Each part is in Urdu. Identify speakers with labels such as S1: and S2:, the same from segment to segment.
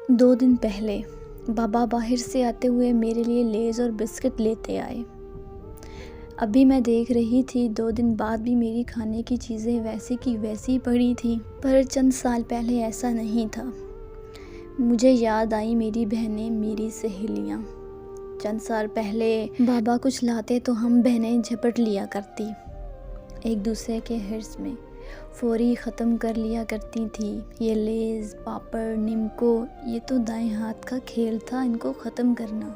S1: 2 دن پہلے بابا باہر سے آتے ہوئے میرے لیے لیز اور بسکٹ لیتے آئے۔ ابھی میں دیکھ رہی تھی 2 دن بعد بھی میری کھانے کی چیزیں ویسی کی ویسی پڑی تھیں، پر چند سال پہلے ایسا نہیں تھا۔ مجھے یاد آئی میری بہنیں، میری سہیلیاں۔ چند سال پہلے بابا کچھ لاتے تو ہم بہنیں جھپٹ لیا کرتی، ایک دوسرے کے حرص میں فوری ختم کر لیا کرتی تھی۔ یہ لیز، پاپڑ، نمکو، یہ تو دائیں ہاتھ کا کھیل تھا ان کو ختم کرنا۔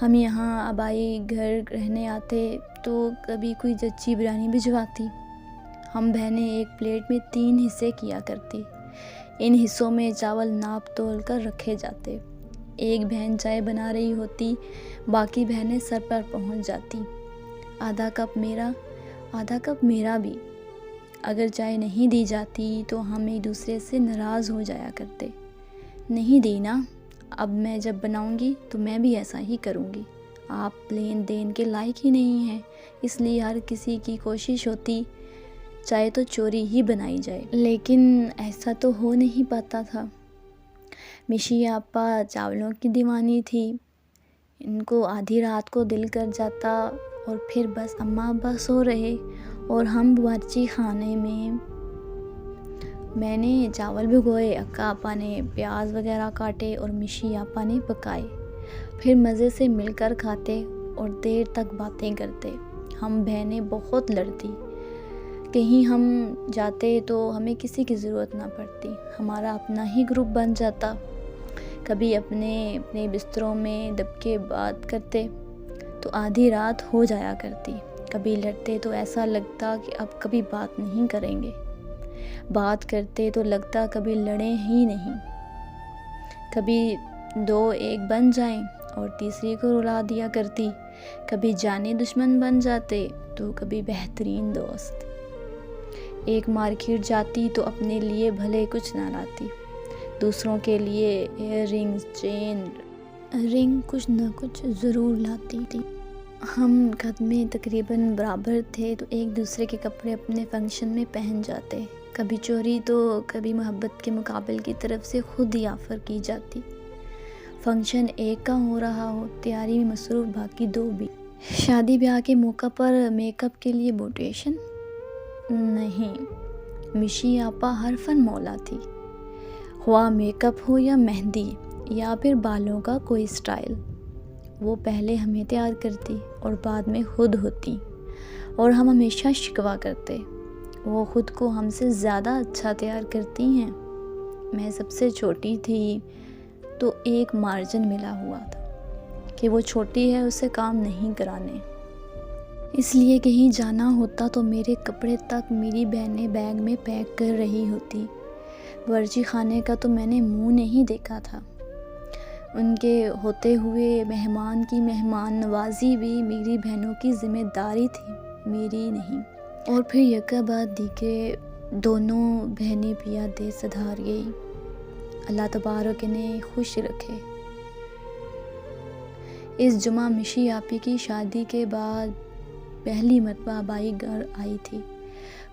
S1: ہم یہاں آبائی گھر رہنے آتے تو کبھی کوئی جچی بریانی بھجواتی۔ ہم بہنیں ایک پلیٹ میں 3 حصے کیا کرتی۔ ان حصوں میں چاول ناپ تول کر رکھے جاتے۔ ایک بہن چائے بنا رہی ہوتی، باقی بہنیں سر پر پہنچ جاتی۔ آدھا کپ میرا، آدھا کپ میرا بھی۔ اگر چائے نہیں دی جاتی تو ہم ایک دوسرے سے ناراض ہو جایا کرتے۔ نہیں دی نا، اب میں جب بناؤں گی تو میں بھی ایسا ہی کروں گی۔ آپ لین دین کے لائق ہی نہیں ہیں، اس لیے ہر کسی کی کوشش ہوتی چائے تو چوری ہی بنائی جائے، لیکن ایسا تو ہو نہیں پاتا تھا۔ مشی آپا چاولوں کی دیوانی تھی۔ ان کو آدھی رات کو دل کر جاتا اور پھر بس اماں ابا سو رہے اور ہم باورچی خانے میں نے چاول بھگوئے، اکا آپا نے پیاز وغیرہ کاٹے اور مشی آپا نے پکائے۔ پھر مزے سے مل کر کھاتے اور دیر تک باتیں کرتے۔ ہم بہنیں بہت لڑتی، کہیں ہم جاتے تو ہمیں کسی کی ضرورت نہ پڑتی، ہمارا اپنا ہی گروپ بن جاتا۔ کبھی اپنے بستروں میں دب کے بات کرتے تو آدھی رات ہو جایا کرتی۔ کبھی لڑتے تو ایسا لگتا کہ اب کبھی بات نہیں کریں گے، بات کرتے تو لگتا کبھی لڑیں ہی نہیں۔ کبھی 2 ایک بن جائیں اور تیسری کو رلا دیا کرتی۔ کبھی جانے دشمن بن جاتے تو کبھی بہترین دوست۔ ایک مارکیٹ جاتی تو اپنے لیے بھلے کچھ نہ لاتی، دوسروں کے لیے ایئر رنگز، چین رنگ کچھ نہ کچھ ضرور لاتی تھی۔ ہم قد میں تقریباً برابر تھے تو ایک دوسرے کے کپڑے اپنے فنکشن میں پہن جاتے، کبھی چوری تو کبھی محبت کے مقابل کی طرف سے خود ہی آفر کی جاتی۔ فنکشن ایک کا ہو رہا ہو، تیاری میں مصروف باقی 2 بھی۔ شادی بیاہ کے موقع پر میک اپ کے لیے بوٹیشن نہیں، مشی آپا ہر فن مولا تھی، خواہ میک اپ ہو یا مہندی یا پھر بالوں کا کوئی سٹائل۔ وہ پہلے ہمیں تیار کرتی اور بعد میں خود ہوتی، اور ہم ہمیشہ شکوہ کرتے وہ خود کو ہم سے زیادہ اچھا تیار کرتی ہیں۔ میں سب سے چھوٹی تھی تو ایک مارجن ملا ہوا تھا کہ وہ چھوٹی ہے، اسے کام نہیں کرانے، اس لیے کہیں جانا ہوتا تو میرے کپڑے تک میری بہنیں بیگ میں پیک کر رہی ہوتی۔ باورچی خانے کا تو میں نے منہ نہیں دیکھا تھا۔ ان کے ہوتے ہوئے مہمان کی مہمان نوازی بھی میری بہنوں کی ذمہ داری تھی، میری نہیں۔ اور پھر یکا بعد دیگے دونوں بہنیں پیا دے سدھار گئی، اللہ تبارک انہیں خوش رکھے۔ اس جمعہ مشی آپی کی شادی کے بعد پہلی مرتبہ آبائی گھر آئی تھی۔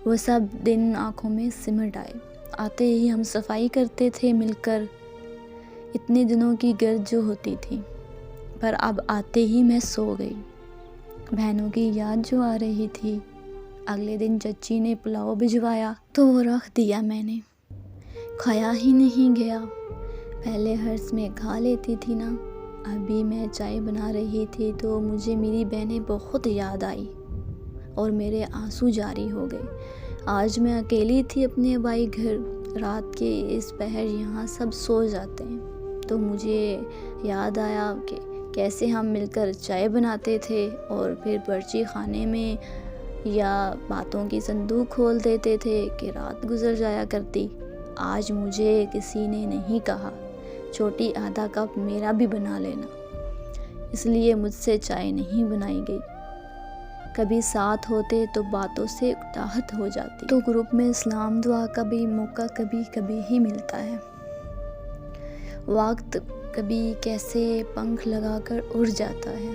S1: وہ سب دن آنکھوں میں سمٹ آئے۔ آتے ہی ہم صفائی کرتے تھے مل کر، اتنے دنوں کی گرد جو ہوتی تھی، پر اب آتے ہی میں سو گئی۔ بہنوں کی یاد جو آ رہی تھی۔ اگلے دن چچی نے پلاؤ بھجوایا تو وہ رکھ دیا، میں نے کھایا ہی نہیں گیا۔ پہلے حرص میں کھا لیتی تھی نا۔ ابھی میں چائے بنا رہی تھی تو مجھے میری بہنیں بہت یاد آئی اور میرے آنسو جاری ہو گئے۔ آج میں اکیلی تھی اپنے آبائی گھر، رات کے اس پہر یہاں سب سو جاتے ہیں، تو مجھے یاد آیا کہ کیسے ہم مل کر چائے بناتے تھے اور پھر باورچی خانے میں یا باتوں کی صندوق کھول دیتے تھے کہ رات گزر جایا کرتی۔ آج مجھے کسی نے نہیں کہا چھوٹی آدھا کپ میرا بھی بنا لینا، اس لیے مجھ سے چائے نہیں بنائی گئی۔ کبھی ساتھ ہوتے تو باتوں سے اکتاہٹ ہو جاتی، تو گروپ میں سلام دعا کا بھی موقع کبھی کبھی ہی ملتا ہے۔ وقت کبھی کیسے پنکھ لگا کر اڑ جاتا ہے۔